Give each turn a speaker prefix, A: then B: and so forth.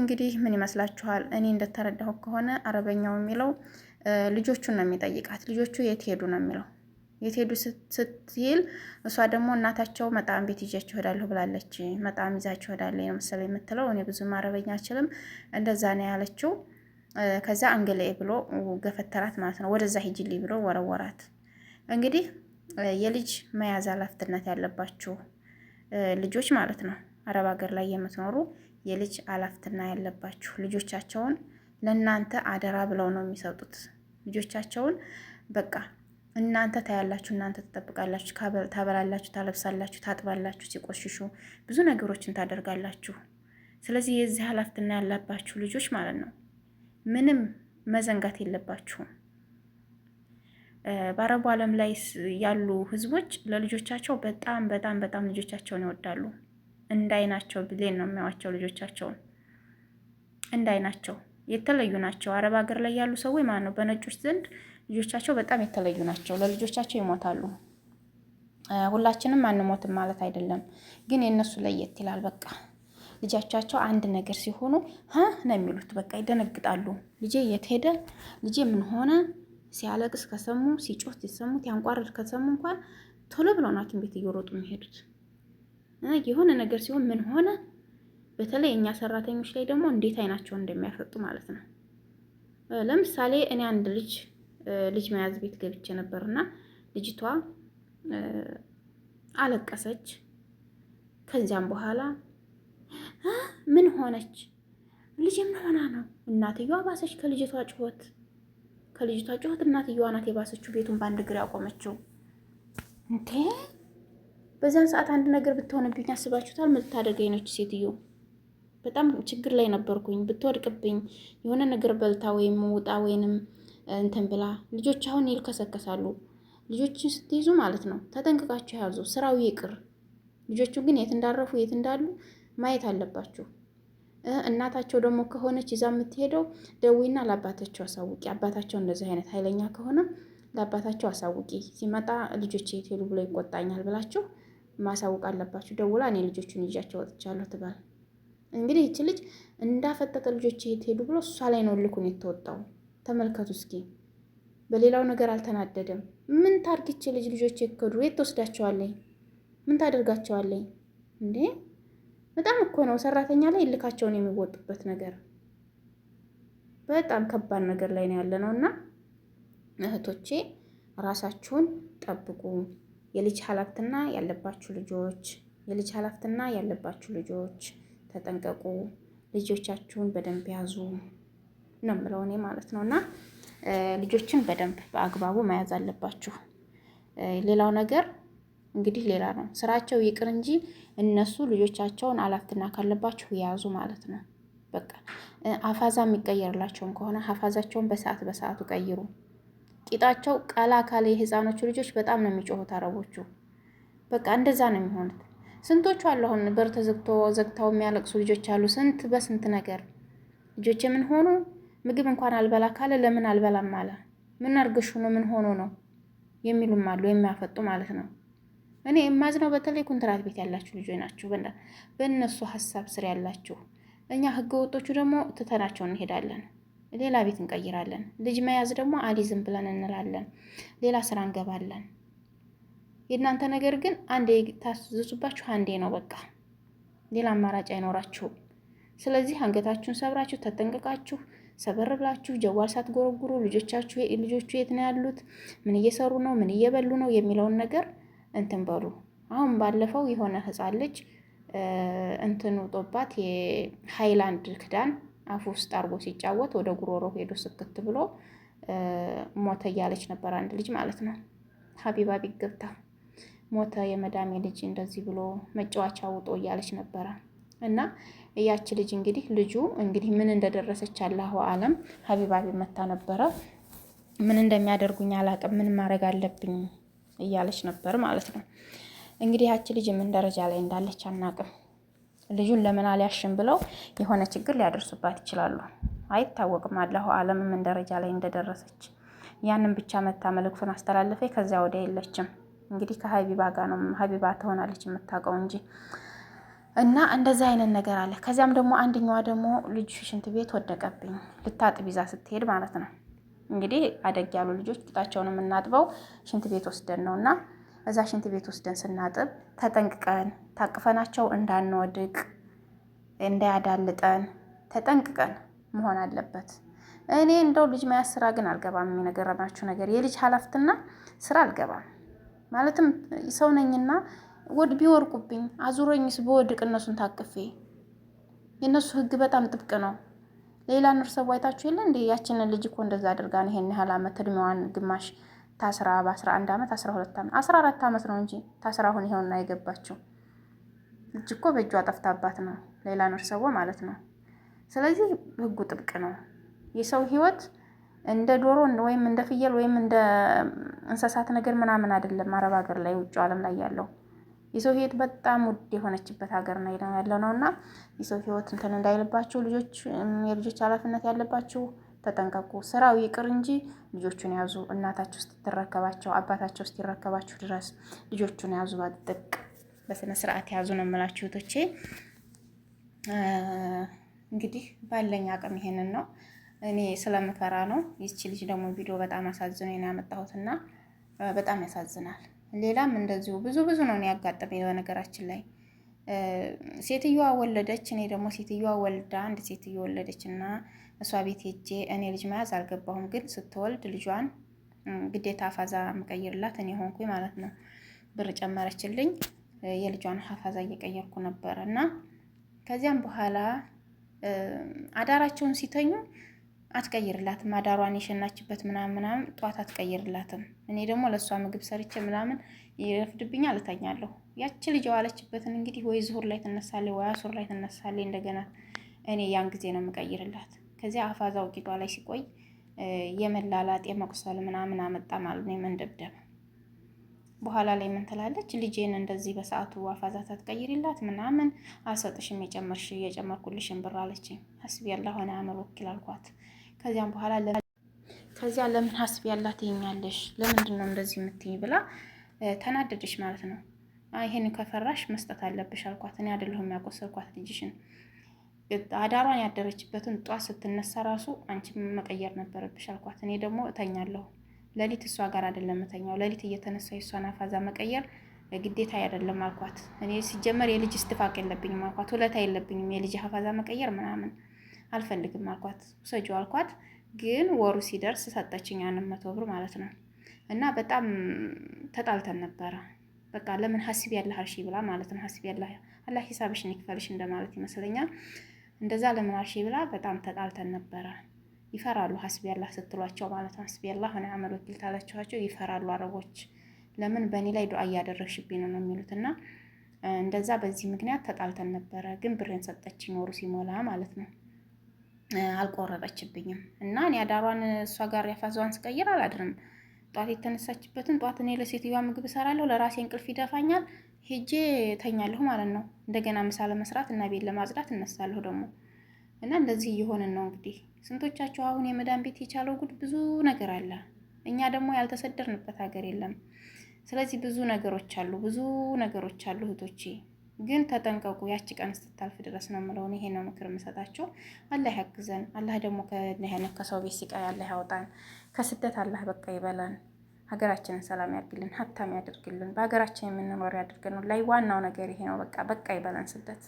A: እንግዲህ ምን ይመስላችኋል? እኔ እንደተረዳሁ ከሆነ አረበኛው የሚለው ልጆቹን ነው የሚጠይቃት። ልጆቹ የት ሄዱ ነው የሚለው። የት ሄዱ ስትል እሷ ደግሞ እናታቸው መጣም ቤት ይዣቸው እሄዳለሁ ብላለች። መጣም ይዛቸው እሄዳለሁ ነው መሰለኝ የምትለው። እኔ ብዙም አረበኛ አልችልም። እንደዛ ነው ያለችው። ከዛ አንገለኤ ብሎ ገፈተራት ማለት ነው። ወደዛ ሂጂልኝ ብሎ ወረወራት። እንግዲህ የልጅ መያዝ ኃላፊነት ያለባችሁ ልጆች ማለት ነው፣ አረብ ሀገር ላይ የምትኖሩ የልጅ ኃላፊነት ያለባችሁ ልጆቻቸውን ለእናንተ አደራ ብለው ነው የሚሰጡት። ልጆቻቸውን በቃ እናንተ ታያላችሁ፣ እናንተ ትጠብቃላችሁ፣ ታበላላችሁ፣ ታለብሳላችሁ፣ ታጥባላችሁ፣ ሲቆሽሹ ብዙ ነገሮችን ታደርጋላችሁ። ስለዚህ የዚህ ኃላፊነት ያለባችሁ ልጆች ማለት ነው ምንም መዘንጋት የለባችሁም። በአረቡ ዓለም ላይ ያሉ ህዝቦች ለልጆቻቸው በጣም በጣም በጣም ልጆቻቸውን ይወዳሉ። እንዳይናቸው ብሌን ነው የሚያዋቸው ልጆቻቸውን። እንዳይናቸው የተለዩ ናቸው። አረብ ሀገር ላይ ያሉ ሰዎች ማለት ነው በነጮች ዘንድ ልጆቻቸው በጣም የተለዩ ናቸው። ለልጆቻቸው ይሞታሉ። ሁላችንም አንሞትም ማለት አይደለም፣ ግን የእነሱ ለየት ይላል። በቃ ልጆቻቸው አንድ ነገር ሲሆኑ ነው የሚሉት። በቃ ይደነግጣሉ። ልጄ የት ሄደ፣ ልጄ ምን ሆነ፣ ሲያለቅስ ከሰሙ፣ ሲጮህ ሲሰሙት፣ ያንቋርድ ከሰሙ እንኳን ቶሎ ብለው ነው ሐኪም ቤት እየሮጡ የሚሄዱት። የሆነ ነገር ሲሆን ምን ሆነ፣ በተለይ እኛ ሰራተኞች ላይ ደግሞ እንዴት አይናቸውን እንደሚያፈጡ ማለት ነው። ለምሳሌ እኔ አንድ ልጅ መያዝ ቤት ገብቼ ነበርና ልጅቷ አለቀሰች። ከዚያም በኋላ ምን ሆነች፣ ልጅ ምን ሆና ነው? እናትየዋ ባሰች ከልጅቷ ጩኸት እናትየዋ ናት የባሰችው፣ ቤቱን በአንድ እግር ያቆመችው። እንዴ በዛን ሰዓት አንድ ነገር ብትሆንብኝ አስባችሁታል? ምን ልታደርገኝ ነች ሴትዮ? በጣም ችግር ላይ ነበርኩኝ። ብትወድቅብኝ የሆነ ነገር በልታ ወይም ውጣ ወይንም እንትን ብላ። ልጆች አሁን ይልከሰከሳሉ። ልጆችን ስትይዙ ማለት ነው ተጠንቅቃችሁ ያዙ። ስራው ይቅር። ልጆቹ ግን የት እንዳረፉ የት እንዳሉ ማየት አለባችሁ። እናታቸው ደግሞ ከሆነች ይዛ የምትሄደው ደዊና ለአባታቸው አሳውቂ። አባታቸው እንደዚህ አይነት ኃይለኛ ከሆነ ለአባታቸው አሳውቂ። ሲመጣ ልጆች የት ሄዱ ብሎ ይቆጣኛል ብላችሁ ማሳውቅ አለባችሁ። ደውላ እኔ ልጆቹን ይዣቸው ወጥቻለሁ ትባል። እንግዲህ ይቺ ልጅ እንዳፈጠጠ ልጆች የት ሄዱ ብሎ እሷ ላይ ነው ልኩን የተወጣው። ተመልከቱ እስኪ። በሌላው ነገር አልተናደደም። ምን ታርግች ልጅ ልጆች የከዱ የት ትወስዳቸዋለኝ? ምን ታደርጋቸዋለኝ እንዴ? በጣም እኮ ነው ሰራተኛ ላይ ልካቸውን የሚወጡበት ነገር። በጣም ከባድ ነገር ላይ ነው ያለ ነው። እና እህቶቼ ራሳችሁን ጠብቁ። የልጅ ኃላፊነት ያለባችሁ ልጆች ተጠንቀቁ። ልጆቻችሁን በደንብ ያዙ ነው የምለው እኔ ማለት ነው። እና ልጆችን በደንብ በአግባቡ መያዝ አለባችሁ። ሌላው ነገር እንግዲህ ሌላ ነው። ስራቸው ይቅር እንጂ እነሱ ልጆቻቸውን ኃላፊነት ካለባችሁ የያዙ ማለት ነው። በቃ አፋዛ የሚቀየርላቸውም ከሆነ አፋዛቸውን በሰዓቱ ቀይሩ። ቂጣቸው ቀላ ካለ የህፃኖቹ ልጆች በጣም ነው የሚጮሁት አረቦቹ። በቃ እንደዛ ነው የሚሆኑት። ስንቶቹ አሉ አሁን በር ዘግተው የሚያለቅሱ ልጆች አሉ። ስንት በስንት ነገር ልጆች ምን ሆኑ? ምግብ እንኳን አልበላ ካለ ለምን አልበላም አለ፣ ምን አርገሹ ነው፣ ምን ሆኖ ነው የሚሉም አሉ፣ የሚያፈጡ ማለት ነው። እኔ የማዝነው በተለይ ኮንትራት ቤት ያላችሁ ልጆች ናችሁ፣ በእነሱ ሀሳብ ስር ያላችሁ። እኛ ህገ ወጦቹ ደግሞ ትተናቸው እንሄዳለን፣ ሌላ ቤት እንቀይራለን። ልጅ መያዝ ደግሞ አሊዝም ብለን እንላለን፣ ሌላ ስራ እንገባለን። የእናንተ ነገር ግን አንዴ ታስዙባችሁ አንዴ ነው በቃ፣ ሌላ አማራጭ አይኖራችሁም። ስለዚህ አንገታችሁን ሰብራችሁ ተጠንቀቃችሁ ሰበር ብላችሁ ጀዋል ሳትጎረጉሩ ልጆቹ የት ነው ያሉት፣ ምን እየሰሩ ነው፣ ምን እየበሉ ነው የሚለውን ነገር እንትን በሉ። አሁን ባለፈው የሆነ ህፃን ልጅ እንትን ውጦባት የሃይላንድ ክዳን አፉ ውስጥ አርጎ ሲጫወት ወደ ጉሮሮ ሄዶ ስክት ብሎ ሞተ እያለች ነበር አንድ ልጅ ማለት ነው። ሀቢባ ቢገብታ ሞተ የመዳሜ ልጅ እንደዚህ ብሎ መጫወቻ ውጦ እያለች ነበረ። እና ያቺ ልጅ እንግዲህ ምን እንደደረሰች አላሁ አለም። ሀቢባ ቢመታ ነበረ። ምን እንደሚያደርጉኝ አላቅም፣ ምን ማድረግ አለብኝ እያለች ነበር ማለት ነው። እንግዲህ ያቺ ልጅ ምን ደረጃ ላይ እንዳለች አናቅም። ልጁን ለምን አልያሽም ብለው የሆነ ችግር ሊያደርሱባት ይችላሉ፣ አይታወቅም። አላሁ አለም ምን ደረጃ ላይ እንደደረሰች። ያንን ብቻ መታ መልእክቱን አስተላለፈ። ከዚያ ወዲያ የለችም። እንግዲህ ከሀቢባ ጋር ነው፣ ሀቢባ ትሆናለች የምታውቀው እንጂ እና እንደዛ አይነት ነገር አለ። ከዚያም ደግሞ አንደኛዋ ደግሞ ልጅ ሽንት ቤት ወደቀብኝ ልታጥብ ይዛ ስትሄድ ማለት ነው። እንግዲህ አደግ ያሉ ልጆች ቂጣቸውን የምናጥበው ሽንት ቤት ወስደን ነው እና እዛ ሽንት ቤት ወስደን ስናጥብ ተጠንቅቀን ታቅፈናቸው እንዳንወድቅ እንዳያዳልጠን ተጠንቅቀን መሆን አለበት። እኔ እንደው ልጅ መያዝ ስራ ግን አልገባም። የሚነገረናችሁ ነገር የልጅ ኃላፊነትና ስራ አልገባም። ማለትም ሰው ነኝና ቢወርቁብኝ አዙሮኝስ በወድቅ እነሱን ታቅፌ የእነሱ ህግ በጣም ጥብቅ ነው። ሌላ ነርሰቡ አይታችሁ የለ እንዴ? ያችንን ልጅ እኮ እንደዛ አድርጋ ነው ይሄን ያህል አመት እድሜዋን ግማሽ ታስራ በ11 አመት 12 አመት 14 አመት ነው እንጂ ታስራ አሁን ይሄውና የገባችው ልጅ እኮ በእጇ ጠፍታባት ነው። ሌላ ነርሰቦ ማለት ነው። ስለዚህ ህጉ ጥብቅ ነው። የሰው ህይወት እንደ ዶሮ ወይም እንደ ፍየል ወይም እንደ እንስሳት ነገር ምናምን አይደለም። አረብ ሀገር ላይ ውጭ ዓለም ላይ ያለው የሰው ህይወት በጣም ውድ የሆነችበት ሀገር ነው ያለው ነውና የሰው ህይወት እንትን እንዳይልባችሁ ልጆች የልጆች ኃላፊነት ያለባችሁ ተጠንቀቁ። ስራው ይቅር እንጂ ልጆቹን ያዙ። እናታችሁ ስትረከባቸው አባታቸው ስትረከባችሁ ድረስ ልጆቹን ያዙ። በጥብቅ በስነ ስርዓት ያዙ ነው የምላችሁ እህቶቼ። እንግዲህ ባለኝ አቅም ይሄንን ነው። እኔ ስለምፈራ ነው። ይቺ ልጅ ደግሞ ቪዲዮ በጣም አሳዝኖኝ ነው ያመጣሁትና በጣም ያሳዝናል። ሌላም እንደዚሁ ብዙ ነው ያጋጠመኝ። በነገራችን ላይ ሴትዮዋ ወለደች። እኔ ደግሞ ሴትዮዋ ወልዳ አንድ ሴትዮ ወለደች እና እሷ ቤት ሄጄ እኔ ልጅ መያዝ አልገባሁም። ግን ስትወልድ ልጇን ግዴታ ሀፋዛ የምቀይርላት እኔ ሆንኩኝ ማለት ነው። ብር ጨመረችልኝ። የልጇን ሀፋዛ እየቀየርኩ ነበረ እና ከዚያም በኋላ አዳራቸውን ሲተኙ አትቀይርላትም። አዳሯን የሸናችበት ምናምን ጧት አትቀይርላትም። እኔ ደግሞ ለእሷ ምግብ ሰርቼ ምናምን ይረፍድብኛል፣ እተኛለሁ። ያቺ ልጅ የዋለችበትን እንግዲህ ወይ ዙሁር ላይ ትነሳለች ወይ አሱር ላይ ትነሳለች። እንደገና እኔ ያን ጊዜ ነው የምቀይርላት። ከዚያ አፋዛው ቂጧ ላይ ሲቆይ የመላላጥ የመቁሰል ምናምን አመጣ ማለት ነው፣ የመንደብደብ። በኋላ ላይ ምን ትላለች? ልጄን እንደዚህ በሰዓቱ አፋዛ ታትቀይሪላት ምናምን አልሰጥሽም፣ የጨመርኩልሽን ብር አለችኝ። ሀስቢ ያላህ ሆነ አመር ወኪል አልኳት። ከዚያም በኋላ ለምን ሀስቢ ያላት ትይኛለሽ? ለምንድን ነው እንደዚህ የምትይኝ ብላ ተናደደች ማለት ነው። ይሄን ከፈራሽ መስጠት አለብሽ አልኳት። እኔ አይደለሁም ያቆሰልኳት ልጅሽን። አዳሯን ያደረችበትን ጧት ስትነሳ ራሱ አንቺ መቀየር ነበረብሽ አልኳት። እኔ ደግሞ እተኛለሁ ሌሊት እሷ ጋር አይደለም እተኛው። ሌሊት እየተነሳሁ የሷን አፋዛ መቀየር ግዴታ አይደለም አልኳት። እኔ ሲጀመር የልጅ እስትፋቅ የለብኝም አልኳት። ውለታ የለብኝም የልጅ አፋዛ መቀየር ምናምን አልፈልግም አልኳት። ውሰጂው አልኳት። ግን ወሩ ሲደርስ ሰጠችኝ 100 ብር ማለት ነው። እና በጣም ተጣልተን ነበረ። በቃ ለምን ሀስቢ ያለህ አልሺ ብላ ማለት ነው። ሀስቢ ያለህ አላህ ሂሳብሽን ይክፈልሽ እንደማለት ይመስለኛል። እንደዛ ለምን አልሺ ብላ በጣም ተጣልተን ነበረ። ይፈራሉ ሀስቢ ያላህ ስትሏቸው ማለት ነው። ሀስቢ ያላህ ሆነ አመል ወኪል ታላችኋቸው ይፈራሉ አረቦች። ለምን በእኔ ላይ ዱዓ እያደረግሽብኝ ነው የሚሉት። እና እንደዛ በዚህ ምክንያት ተጣልተን ነበረ። ግን ብሬን ሰጠችኝ ወሩ ሲሞላ ማለት ነው። አልቆረጠችብኝም። እና እኔ አዳሯን እሷ ጋር ያፋዛዋን ስቀይር አላድርም። ጧት የተነሳችበትን ጧት እኔ ለሴትዮዋ ምግብ እሰራለሁ፣ ለራሴ እንቅልፍ ይደፋኛል፣ ሄጄ ተኛለሁ ማለት ነው። እንደገና ምሳ ለመስራት እና ቤት ለማጽዳት እነሳለሁ ደግሞ። እና እንደዚህ እየሆንን ነው እንግዲህ። ስንቶቻችሁ አሁን የመዳን ቤት የቻለው ጉድ ብዙ ነገር አለ። እኛ ደግሞ ያልተሰደርንበት ሀገር የለም። ስለዚህ ብዙ ነገሮች አሉ እህቶቼ። ግን ተጠንቀቁ። ያቺ ቀን ስትታልፍ ድረስ ነው የምለው። ይሄ ነው ምክር የምሰጣቸው። አላህ ያግዘን። አላህ ደግሞ ከሰው ቤት ሲቃይ አላህ ያውጣን። ከስደት አላህ በቃ ይበላን። ሀገራችንን ሰላም ያድርግልን፣ ሀብታም ያድርግልን፣ በሀገራችን የምንኖር ያድርገን። ላይ ዋናው ነገር ይሄ ነው። በቃ ይበላን ስደት።